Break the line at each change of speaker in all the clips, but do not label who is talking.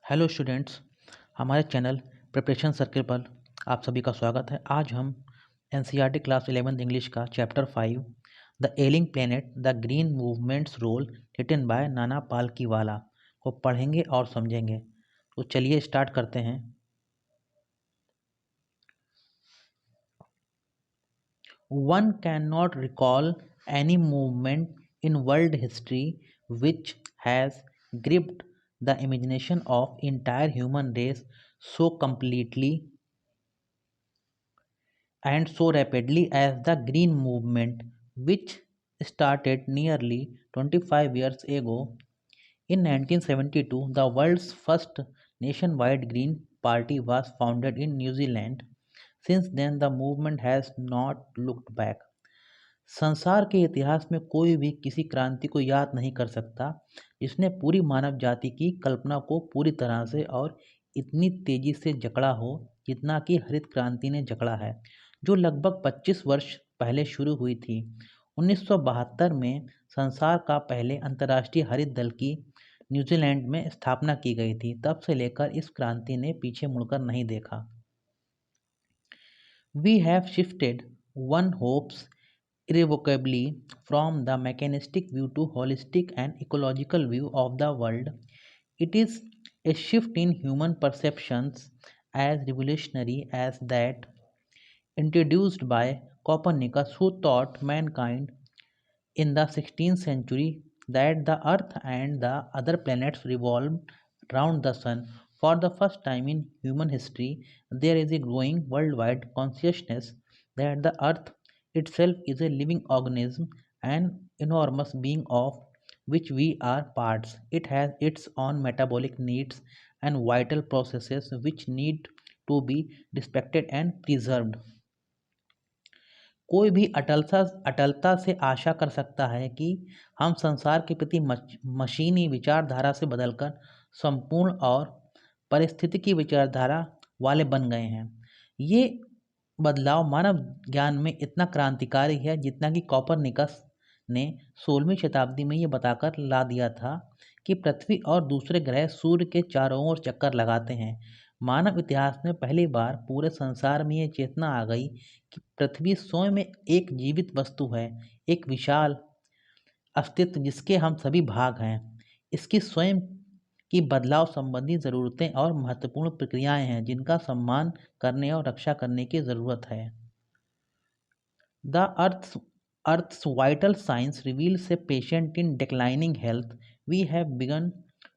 Hello students, हमारे channel preparation circle पर आप सभी का स्वागत है। आज हम एनसीईआरटी क्लास 11th इंग्लिश का chapter 5 the ailing planet the green movements role written by Nana Palkhivala को पढ़ेंगे और समझेंगे। तो चलिए स्टार्ट करते हैं। One cannot recall any movement in world history which has gripped the imagination of entire human race so completely and so rapidly as the Green Movement, which started nearly 25 years ago. In 1972, the world's first nationwide Green Party was founded in New Zealand. Since then, the movement has not looked back. संसार के इतिहास में कोई भी किसी क्रांति को याद नहीं कर सकता जिसने पूरी मानव जाति की कल्पना को पूरी तरह से और इतनी तेजी से जकड़ा हो जितना कि हरित क्रांति ने जकड़ा है, जो लगभग 25 वर्ष पहले शुरू हुई थी। 1972 में संसार का पहले अंतर्राष्ट्रीय हरित दल की न्यूजीलैंड में स्थापना की गई थी। तब से लेकर इस क्रांति ने पीछे मुड़कर नहीं देखा। We have shifted, one hopes, irrevocably from the mechanistic view to holistic and ecological view of the world. It is a shift in human perceptions as revolutionary as that introduced by Copernicus, who taught mankind in the 16th century that the Earth and the other planets revolved around the Sun. For the first time in human history, there is a growing worldwide consciousness that the Earth itself is a living organism, an enormous being of which we are parts. It has its own metabolic needs and vital processes which need to be respected and preserved. कोई भी अटलता से आशा कर सकता है कि हम संसार के प्रति मशीनी विचारधारा से बदलकर संपूर्ण और पारिस्थितिकी विचारधारा वाले बन गए हैं। ये बदलाव मानव ज्ञान में इतना क्रांतिकारी है जितना कि कॉपरनिकस ने 16वीं शताब्दी में ये बताकर ला दिया था कि पृथ्वी और दूसरे ग्रह सूर्य के चारों ओर चक्कर लगाते हैं। मानव इतिहास में पहली बार पूरे संसार में ये चेतना आ गई कि पृथ्वी स्वयं में एक जीवित वस्तु है, एक विशाल अस्तित्व जिसके हम सभी भाग हैं। इसकी स्वयं की बदलाव संबंधी ज़रूरतें और महत्वपूर्ण प्रक्रियाएं हैं जिनका सम्मान करने और रक्षा करने की ज़रूरत है। The Earth's vital signs reveals a patient in declining health. We have begun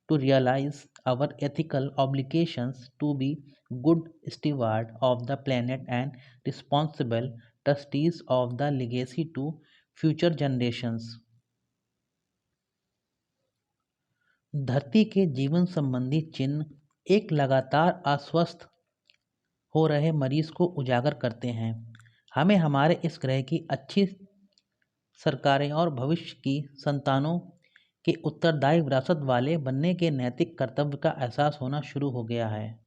to realize our ethical obligations to be good steward of the planet and responsible trustees of the legacy to future generations. धरती के जीवन संबंधी चिन्ह एक लगातार अस्वस्थ हो रहे मरीज को उजागर करते हैं। हमें हमारे इस ग्रह की अच्छी सरकारें और भविष्य की संतानों के उत्तरदायी विरासत वाले बनने के नैतिक कर्तव्य का एहसास होना शुरू हो गया है।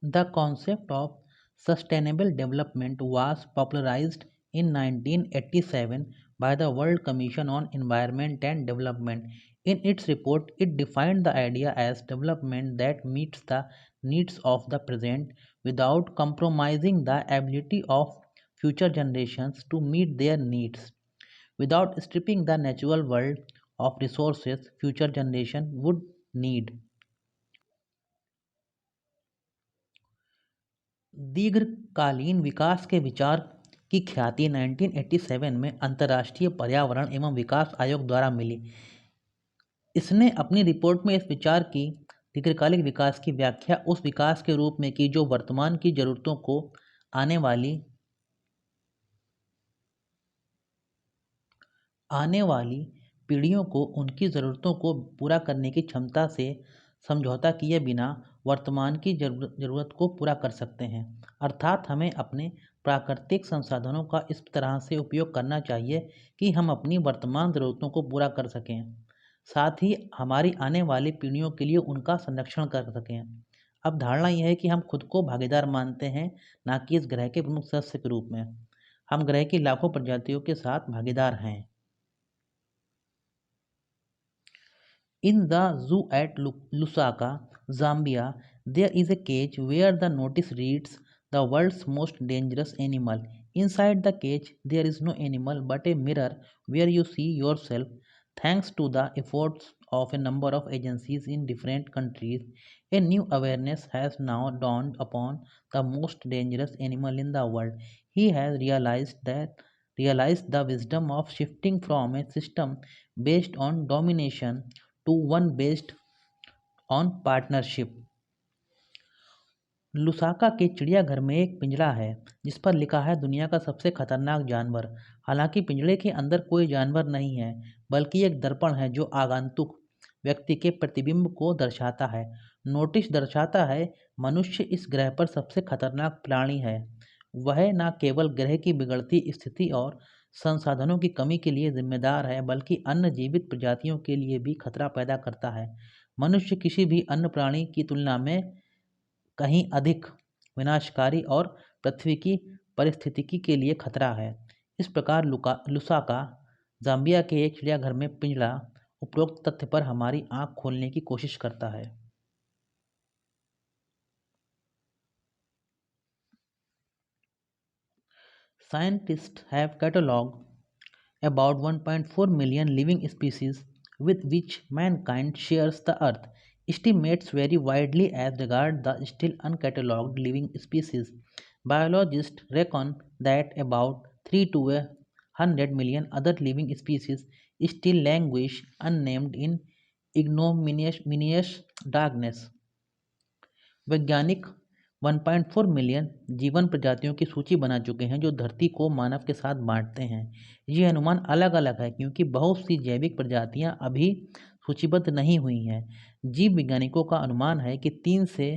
The concept of sustainable development was popularized in 1987 by the World Commission on Environment and Development. In its report, it defined the idea as development that meets the needs of the present without compromising the ability of future generations to meet their needs. Without stripping the natural world of resources future generations would need. दीर्घकालीन विकास के विचार की ख्याति 1987 में अंतर्राष्ट्रीय पर्यावरण एवं विकास आयोग द्वारा मिली। इसने अपनी रिपोर्ट में इस विचार की दीर्घकालिक विकास की व्याख्या उस विकास के रूप में की जो वर्तमान की जरूरतों को आने वाली पीढ़ियों को उनकी ज़रूरतों को पूरा करने की क्षमता से समझौता किए बिना वर्तमान की ज़रूरत को पूरा कर सकते हैं। अर्थात हमें अपने प्राकृतिक संसाधनों का इस तरह से उपयोग करना चाहिए कि हम अपनी वर्तमान ज़रूरतों को पूरा कर सकें, साथ ही हमारी आने वाली पीढ़ियों के लिए उनका संरक्षण कर सकें। अब धारणा यह है कि हम खुद को भागीदार मानते हैं, ना कि इस ग्रह के प्रमुख सदस्य के रूप में। हम ग्रह की लाखों प्रजातियों के साथ भागीदार हैं। In the zoo at Lusaka, Zambia, there is a cage where the notice reads the world's most dangerous animal. Inside the cage, there is no animal but a mirror where you see yourself. Thanks to the efforts of a number of agencies in different countries, a new awareness has now dawned upon the most dangerous animal in the world. He has realized the wisdom of shifting from a system based on domination to one based on partnership. Lusaka के चिड़ियाघर में एक पिंजरा है जिस पर लिखा है दुनिया का सबसे खतरनाक जानवर। हालांकि पिंजरे के अंदर कोई जानवर नहीं है, बल्कि एक दर्पण है जो आगंतुक व्यक्ति के प्रतिबिंब को दर्शाता है। नोटिस दर्शाता है मनुष्य इस ग्रह पर सबसे खतरनाक प्राणी है। वह न केवल ग्रह की बिगड़ती स्थिति और संसाधनों की कमी के लिए जिम्मेदार है, बल्कि अन्य जीवित प्रजातियों के लिए भी खतरा पैदा करता है। मनुष्य किसी भी अन्य प्राणी की तुलना में कहीं अधिक विनाशकारी और पृथ्वी की पारिस्थितिकी के लिए खतरा है। इस प्रकार लुसाका, जाम्बिया के एक चिड़ियाघर में पिंजरा उपरोक्त तथ्य पर हमारी आंख खोलने की कोशिश करता है। Scientists have catalogued about 1.4 million living species with which mankind shares the earth. Estimates vary widely as regard the still uncatalogued living species. Biologists reckon that about 3 to 100 million other living species still languish unnamed in ignominious darkness. वैज्ञानिक 1.4 million जीवन प्रजातियों की सूची बना चुके हैं जो धरती को मानव के साथ बांटते हैं। ये अनुमान अलग अलग है क्योंकि बहुत सी जैविक प्रजातियां अभी सूचीबद्ध नहीं हुई हैं। जीव वैज्ञानिकों का अनुमान है कि 3 से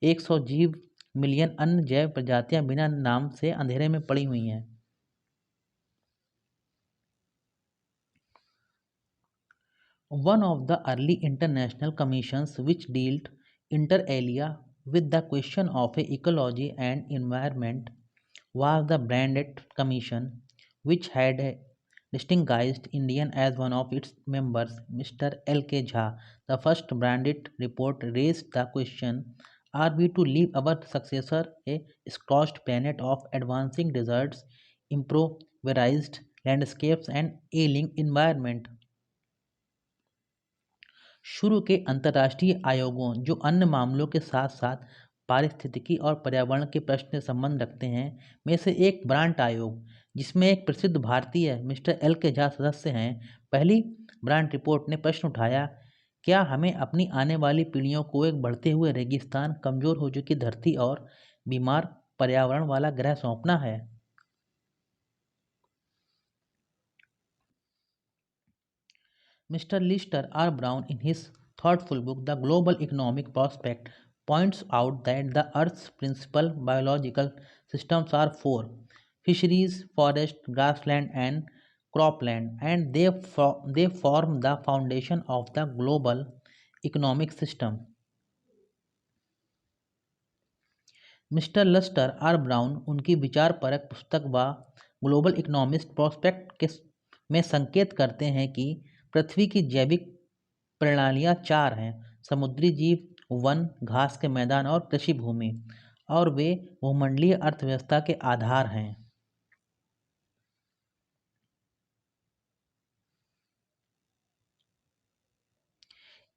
100 जीव मिलियन अन्य जैव प्रजातियां बिना नाम से अंधेरे में पड़ी हुई हैं। One of the early international commissions which dealt inter alia with the question of ecology and environment was the Brandett Commission, which had a distinguished Indian as one of its members, Mr. L. K. Jha. The first Brandett report raised the question: are we to leave our successor a scorched planet of advancing deserts, improvised landscapes, and ailing environment? शुरू के अंतर्राष्ट्रीय आयोगों जो अन्य मामलों के साथ साथ पारिस्थितिकी और पर्यावरण के प्रश्न से संबंध रखते हैं में से एक ब्रांट आयोग, जिसमें एक प्रसिद्ध भारतीय मिस्टर एल के झा सदस्य हैं, पहली ब्रांट रिपोर्ट ने प्रश्न उठाया: क्या हमें अपनी आने वाली पीढ़ियों को एक बढ़ते हुए रेगिस्तान, कमजोर हो चुकी धरती और बीमार पर्यावरण वाला ग्रह सौंपना है? Mr. Lister R. Brown, in his thoughtful book The Global Economic Prospect, points out that the Earth's principal biological systems are four: fisheries, forest, grassland, and cropland, and they form the foundation of the global economic system. Mister Lester R Brown उनकी विचारपरक पुस्तक व global economist prospect के में संकेत करते हैं कि पृथ्वी की जैविक प्रणालियाँ चार हैं: समुद्री जीव, वन, घास के मैदान और कृषि भूमि, और वे भूमंडलीय अर्थव्यवस्था के आधार हैं।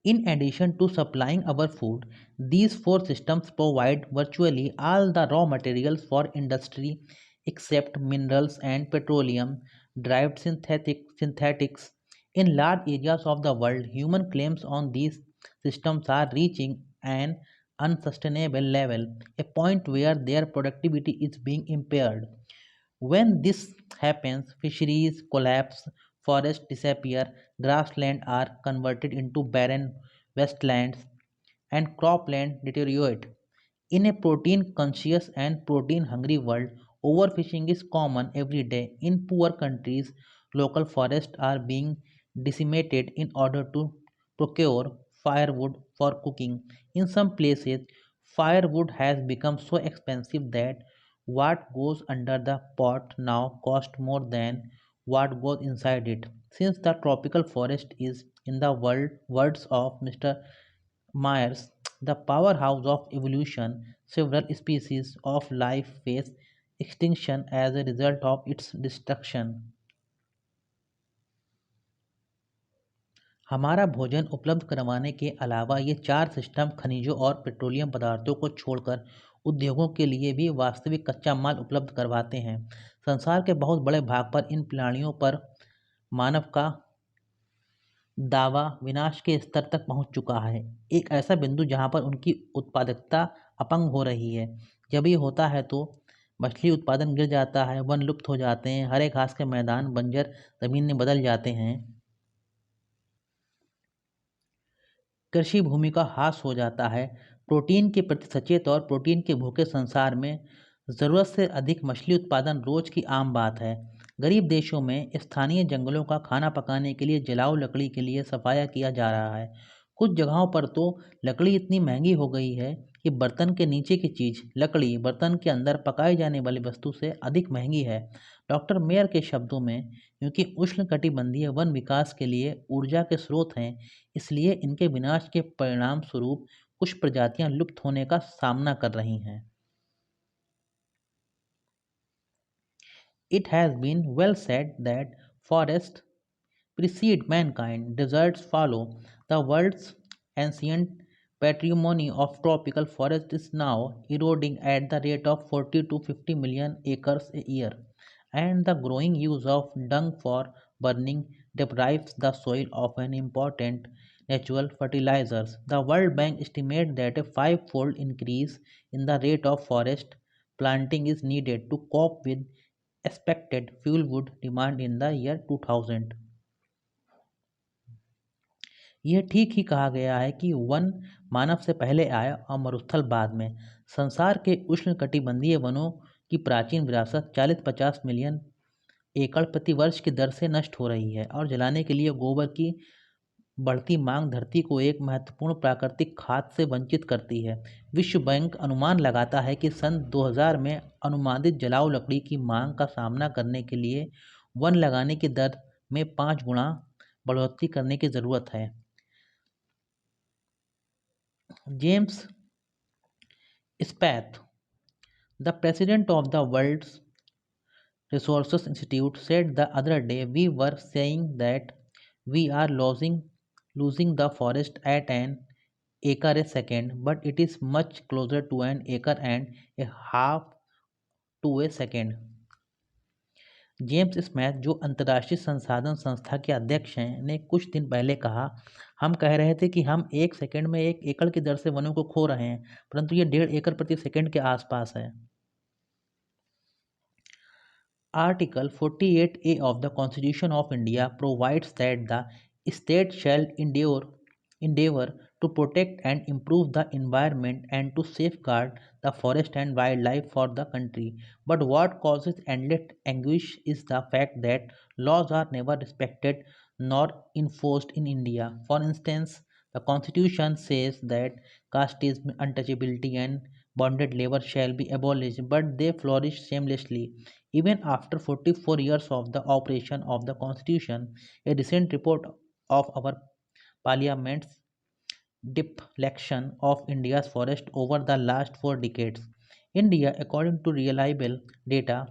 In addition to supplying our food, these four systems provide virtually all the raw materials for industry except minerals and petroleum derived synthetics. In large areas of the world, human claims on these systems are reaching an unsustainable level, a point where their productivity is being impaired. When this happens, fisheries collapse, forests disappear, grasslands are converted into barren wastelands, and cropland deteriorate. In a protein conscious and protein hungry world, overfishing is common every day. In poor countries, local forests are being decimated in order to procure firewood for cooking. In some places, firewood has become so expensive that what goes under the pot now costs more than what goes inside it. Since the tropical forest is, in the words of Mr. Myers, the powerhouse of evolution, several species of life face extinction as a result of its destruction. हमारा भोजन उपलब्ध करवाने के अलावा ये चार system खनिजों और पेट्रोलियम पदार्थों को छोड़कर उद्योगों के लिए भी वास्तविक कच्चा माल उपलब्ध करवाते हैं। संसार के बहुत बड़े भाग पर इन प्राणियों पर मानव का दावा विनाश के स्तर तक पहुंच चुका है, एक ऐसा बिंदु जहां पर उनकी उत्पादकता अपंग हो रही है। जब ये होता है तो मछली उत्पादन गिर जाता है, वन लुप्त हो जाते हैं, हरे घास के मैदान बंजर जमीन में बदल जाते हैं, कृषि भूमि का ह्रास हो जाता है। प्रोटीन के प्रति सचेत और प्रोटीन के भूखे संसार में ज़रूरत से अधिक मछली उत्पादन रोज की आम बात है। गरीब देशों में स्थानीय जंगलों का खाना पकाने के लिए जलाऊ लकड़ी के लिए सफाया किया जा रहा है। कुछ जगहों पर तो लकड़ी इतनी महंगी हो गई है कि बर्तन के नीचे की चीज़ लकड़ी बर्तन के अंदर पकाई जाने वाली वस्तु से अधिक महंगी है। डॉक्टर मेयर के शब्दों में, क्योंकि उष्णकटिबंधीय वन विकास के लिए ऊर्जा के स्रोत हैं, इसलिए इनके विनाश के परिणाम स्वरूप कुछ प्रजातियां लुप्त होने का सामना कर रही हैं। It has been well said that forests precede mankind, deserts follow. The world's ancient patrimony of tropical forest is now eroding at the rate of 40 to 50 million acres a year, and the growing use of dung for burning deprives the soil of an important natural fertilizers. The World Bank estimates that a five-fold increase in the rate of forest planting is needed to cope with expected fuel wood demand in the year 2000. यह ठीक ही कहा गया है कि one मानव से पहले आया और मरुस्थल बाद में। संसार के उष्णकटिबंधीय वनों की प्राचीन विरासत 40-50 मिलियन एकड़ प्रति वर्ष की दर से नष्ट हो रही है और जलाने के लिए गोबर की बढ़ती मांग धरती को एक महत्वपूर्ण प्राकृतिक खाद से वंचित करती है। विश्व बैंक अनुमान लगाता है कि सन 2000 में अनुमानित जलाऊ लकड़ी की मांग का सामना करने के लिए वन लगाने की दर में 5 गुना बढ़ोतरी करने की जरूरत है। James Speth, the president of the world's Resources Institute, said the other day, we were saying that we are losing the forest at an acre a second, but it is much closer to an acre and a half to a second. James Smith, जो अंतर्राष्ट्रीय संसाधन संस्था के अध्यक्ष हैं, ने कुछ दिन पहले कहा, हम कह रहे थे कि हम एक सेकंड में 1 एकड़ की दर से वनों को खो रहे हैं, परंतु ये 1.5 एकड़ प्रति सेकंड के आसपास है। Article 48A of the Constitution of India provides that the state shall endeavor to protect and improve the environment and to safeguard the forest and wildlife for the country. But what causes endless anguish is the fact that laws are never respected nor enforced in India. For instance, the Constitution says that casteism, untouchability, and bonded labor shall be abolished, but they flourish shamelessly. Even after 44 years of the operation of the Constitution, a recent report of our Parliament's depletion of India's forest over the last 4 decades. India, according to reliable data,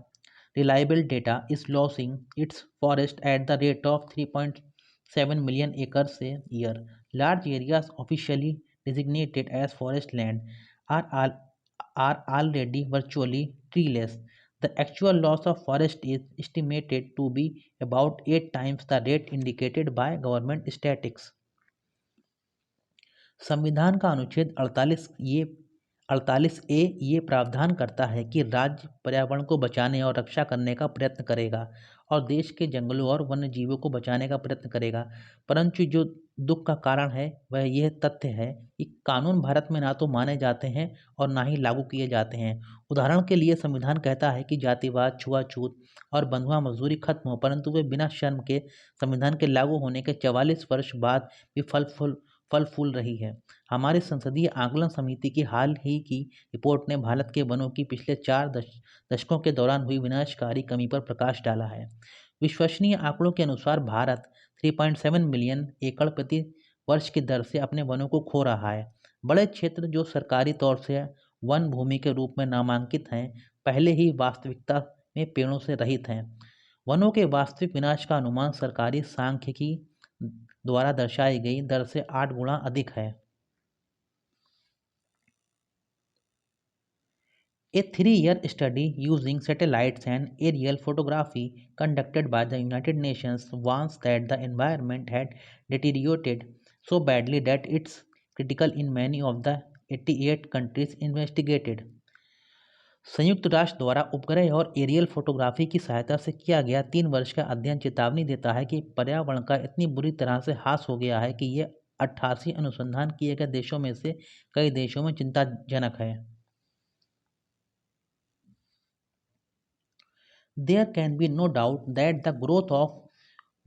is losing its forest at the rate of 3.7 million acres a year. Large areas officially designated as forest land are already virtually treeless. The actual loss of forest is estimated to be about 8 times the rate indicated by government statistics. संविधान का अनुच्छेद 48A ये प्रावधान करता है कि राज्य पर्यावरण को बचाने और रक्षा करने का प्रयत्न करेगा और देश के जंगलों और वन्य जीवों को बचाने का प्रयत्न करेगा। परंतु जो दुख का कारण है वह यह तथ्य है कि कानून भारत में ना तो माने जाते हैं और ना ही लागू किए जाते हैं। उदाहरण के लिए संविधान कहता है कि जातिवाद, छुआछूत और बंधुआ मजदूरी खत्म हो, परंतु वे बिना शर्म के संविधान के लागू होने के 44 वर्ष बाद भी फल फूल रही है। हमारी संसदीय आकलन समिति की हाल ही की रिपोर्ट ने भारत के वनों की पिछले 4 दशकों के दौरान हुई विनाशकारी कमी पर प्रकाश डाला है। विश्वसनीय आंकड़ों के अनुसार भारत 3.7 मिलियन एकड़ प्रति वर्ष की दर से अपने वनों को खो रहा है। बड़े क्षेत्र जो सरकारी तौर से वन भूमि के रूप में नामांकित हैं, पहले ही वास्तविकता में पेड़ों से रहित हैं। वनों के वास्तविक विनाश का अनुमान सरकारी सांख्यिकी द्वारा दर्शाई गई दर से 8 गुना अधिक है। A 3-year study using satellites and aerial photography conducted by the United Nations warns that the environment had deteriorated so badly that it's critical in many of the 88 countries investigated. संयुक्त राष्ट्र द्वारा उपग्रह और एरियल फोटोग्राफी की सहायता से किया गया 3 वर्ष का अध्ययन चेतावनी देता है कि पर्यावरण का इतनी बुरी तरह से ह्रास हो गया है कि ये 88 अनुसंधान किए गए देशों में से कई देशों में चिंताजनक है। There can be no doubt that the growth of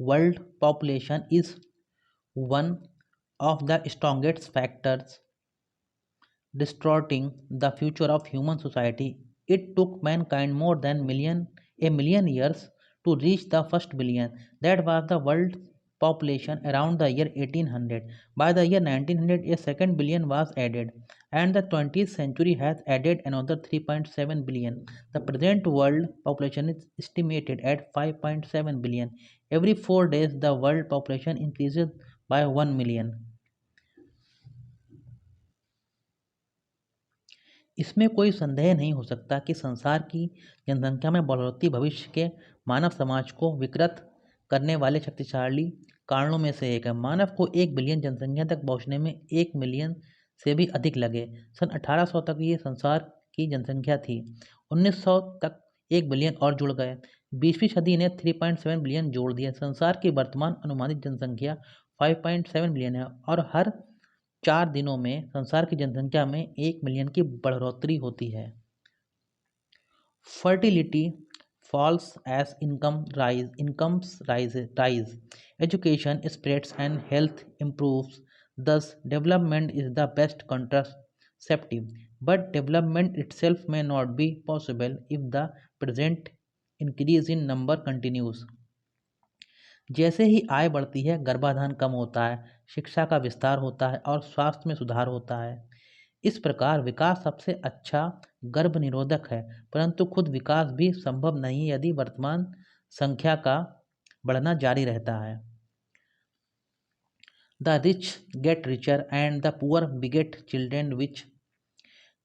world population is one of the strongest factors distorting the future of human society. It took mankind more than a million years to reach the first billion. That was the world population around the year 1800. By the year 1900, a second billion was added, and the 20th century has added another 3.7 billion. The present world population is estimated at 5.7 billion. Every 4 days, the world population increases by 1 million. इसमें कोई संदेह नहीं हो सकता कि संसार की जनसंख्या में बढ़ोतरी भविष्य के मानव समाज को विकृत करने वाले शक्तिशाली कारणों में से एक है। मानव को 1 बिलियन जनसंख्या तक पहुंचने में 1 मिलियन से भी अधिक लगे। सन 1800 तक ये संसार की जनसंख्या थी। 1900 तक 1 बिलियन और जुड़ गए। 20वीं सदी ने 3.7 बिलियन जोड़ दिए। संसार की वर्तमान अनुमानित जनसंख्या 5.7 बिलियन है और हर 4 दिनों में संसार की जनसंख्या में 1 मिलियन की बढ़ोतरी होती है। Fertility falls as incomes rise, education spreads and health improves. Thus, development is the best contraceptive. But development itself may not be possible if the present increase in number continues. जैसे ही आय बढ़ती है, गर्भाधान कम होता है, शिक्षा का विस्तार होता है और स्वास्थ्य में सुधार होता है। इस प्रकार विकास सबसे अच्छा गर्भ निरोधक है, परंतु खुद विकास भी संभव नहीं यदि वर्तमान संख्या का बढ़ना जारी रहता है। The rich get richer and the poor beget children which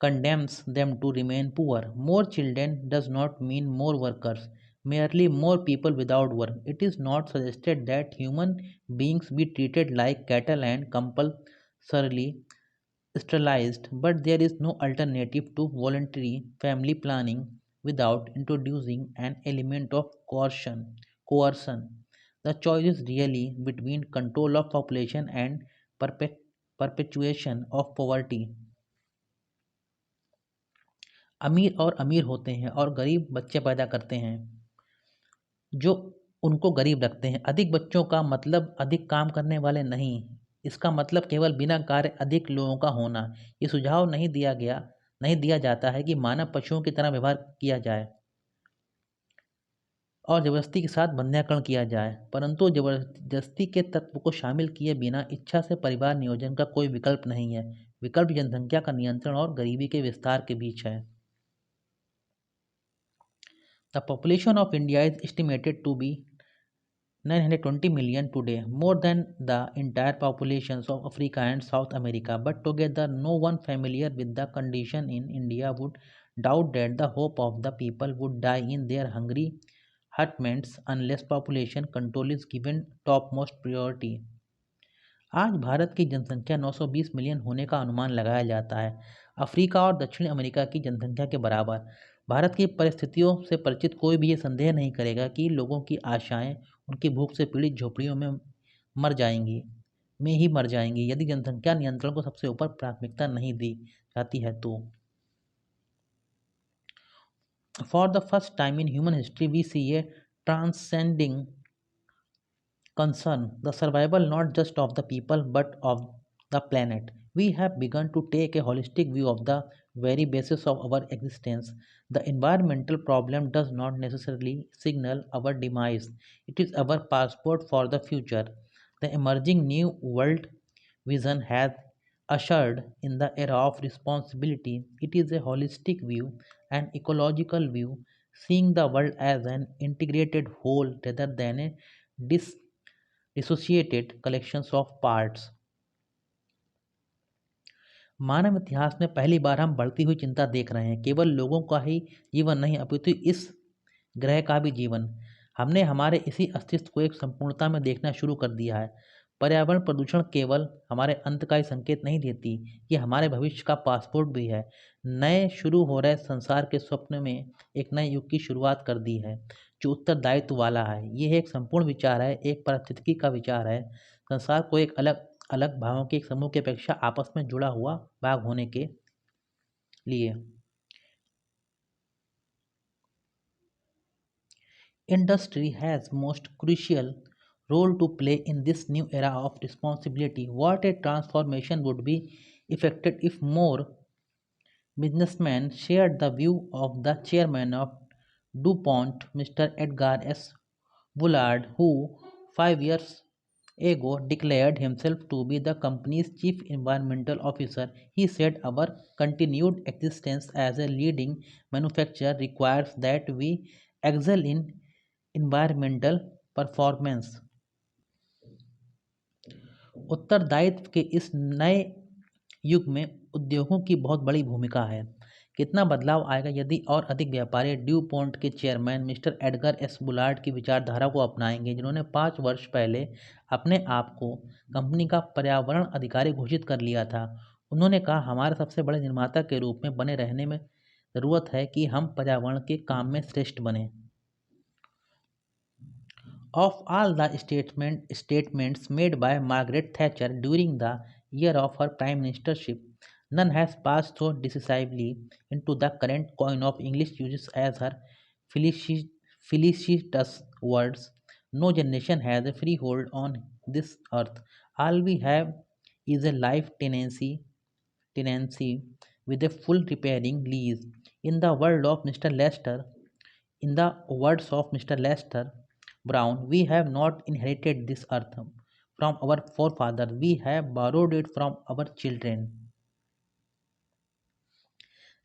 condemns them to remain poor. More children does not mean more workers, merely more people without work. It is not suggested that human beings be treated like cattle and compulsorily sterilized, but there is no alternative to voluntary family planning without introducing an element of coercion. The choice is really between control of population and perpetuation of poverty. अमीर और अमीर होते हैं और गरीब बच्चे पैदा करते हैं जो उनको गरीब रखते हैं। अधिक बच्चों का मतलब अधिक काम करने वाले नहीं, इसका मतलब केवल बिना कार्य अधिक लोगों का होना। ये सुझाव नहीं दिया जाता है कि मानव पशुओं की तरह व्यवहार किया जाए और जबरदस्ती के साथ बंध्याकरण किया जाए, परंतु जबरदस्ती के तत्व को शामिल किए बिना इच्छा से परिवार नियोजन का कोई विकल्प नहीं है। विकल्प जनसंख्या का नियंत्रण और गरीबी के विस्तार के बीच है। The population of India is estimated to be 920 million today, more than the entire populations of Africa and South America. But together, no one familiar with the condition in India would doubt that the hope of the people would die in their hungry hutments unless population control is given topmost priority. आज भारत की जनसंख्या 920 million होने का अनुमान लगाया जाता है, Africa और दक्षिण अमेरिका की जनसंख्या के बराबर। भारत की परिस्थितियों से परिचित कोई भी ये संदेह नहीं करेगा कि लोगों की आशाएं उनकी भूख से पीड़ित झोपड़ियों में ही मर जाएंगी यदि जनसंख्या नियंत्रण को सबसे ऊपर प्राथमिकता नहीं दी जाती है तो। For the first time in human history we see a transcending concern the survival not just of the people but of the planet. We have begun to take a holistic view of the very basis of our existence. The environmental problem does not necessarily signal our demise, it is our passport for the future. The emerging new world vision has ushered in the era of responsibility. It is a holistic view, an ecological view, seeing the world as an integrated whole rather than a dis- dissociated collections of parts. मानव इतिहास में पहली बार हम बढ़ती हुई चिंता देख रहे हैं। केवल लोगों का ही जीवन नहीं अपितु इस ग्रह का भी जीवन। हमने हमारे इसी अस्तित्व को एक संपूर्णता में देखना शुरू कर दिया है। पर्यावरण प्रदूषण केवल हमारे अंत का ही संकेत नहीं देती, ये हमारे भविष्य का पासपोर्ट भी है। नए शुरू हो रहे संसार के स्वप्न में एक नए युग की शुरुआत कर दी है, जो उत्तरदायित्व वाला है। ये एक संपूर्ण विचार है, एक पारिस्थितिकी का विचार है। संसार को एक अलग अलग भावों के एक समूह की अपेक्षा आपस में जुड़ा हुआ भाग होने के लिए। Industry has most crucial role to play in this new era of responsibility. What a transformation would be effected if more businessmen shared the view of the chairman of DuPont, Mr. Edgar S. Bullard, who 5 years ago declared himself to be the company's chief environmental officer. He said, "Our continued existence as a leading manufacturer requires that we excel in environmental performance. उत्तरदायित्व के इस नए युग में उद्योगों की बहुत बड़ी भूमिका है। कितना बदलाव आएगा यदि और अधिक व्यापारी ड्यू पॉन्ट के chairman mister Edgar S Bullard की विचारधारा को अपनाएंगे, जिन्होंने 5 वर्ष पहले अपने आप को कंपनी का पर्यावरण अधिकारी घोषित कर लिया था। उन्होंने कहा, हमारे सबसे बड़े निर्माता के रूप में बने रहने में ज़रूरत है कि हम पर्यावरण के काम में श्रेष्ठ बने। Of all the statements made by Margaret Thatcher during the year of her prime ministership, none has passed so decisively into the current coin of English usage as her felicitous words. No generation has a freehold on this earth. All we have is a life tenancy with a full repairing lease. In the world of Mr. Lester, in the words of Mr. Lester Brown, we have not inherited this earth from our forefathers, we have borrowed it from our children.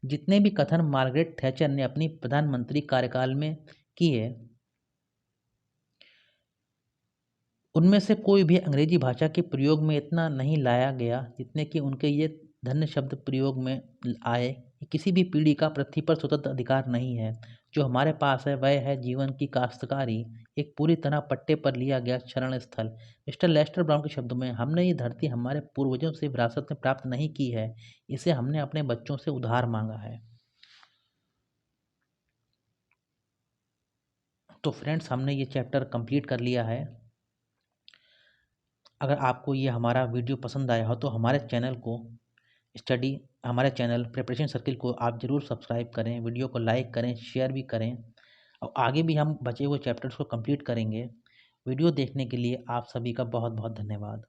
जितने भी कथन Margaret Thatcher ने अपनी प्रधानमंत्री कार्यकाल में किए, उनमें से कोई भी अंग्रेजी भाषा के प्रयोग में इतना नहीं लाया गया जितने कि उनके ये धन्य शब्द प्रयोग में आए कि किसी भी पीढ़ी का पृथ्वी पर स्वतंत्र अधिकार नहीं है। जो हमारे पास है वह है जीवन की काश्तकारी, एक पूरी तरह पट्टे पर लिया गया शरण स्थल। मिस्टर लेस्टर ब्राउन के शब्दों में, हमने ये धरती हमारे पूर्वजों से विरासत में प्राप्त नहीं की है, इसे हमने अपने बच्चों से उधार मांगा है। तो फ्रेंड्स, हमने ये चैप्टर कंप्लीट कर लिया है। अगर आपको ये हमारा वीडियो पसंद आया हो तो हमारे चैनल प्रिपरेशन सर्किल को आप ज़रूर सब्सक्राइब करें, वीडियो को लाइक करें, शेयर भी करें और आगे भी हम बचे हुए चैप्टर्स को कंप्लीट करेंगे। वीडियो देखने के लिए आप सभी का बहुत बहुत धन्यवाद।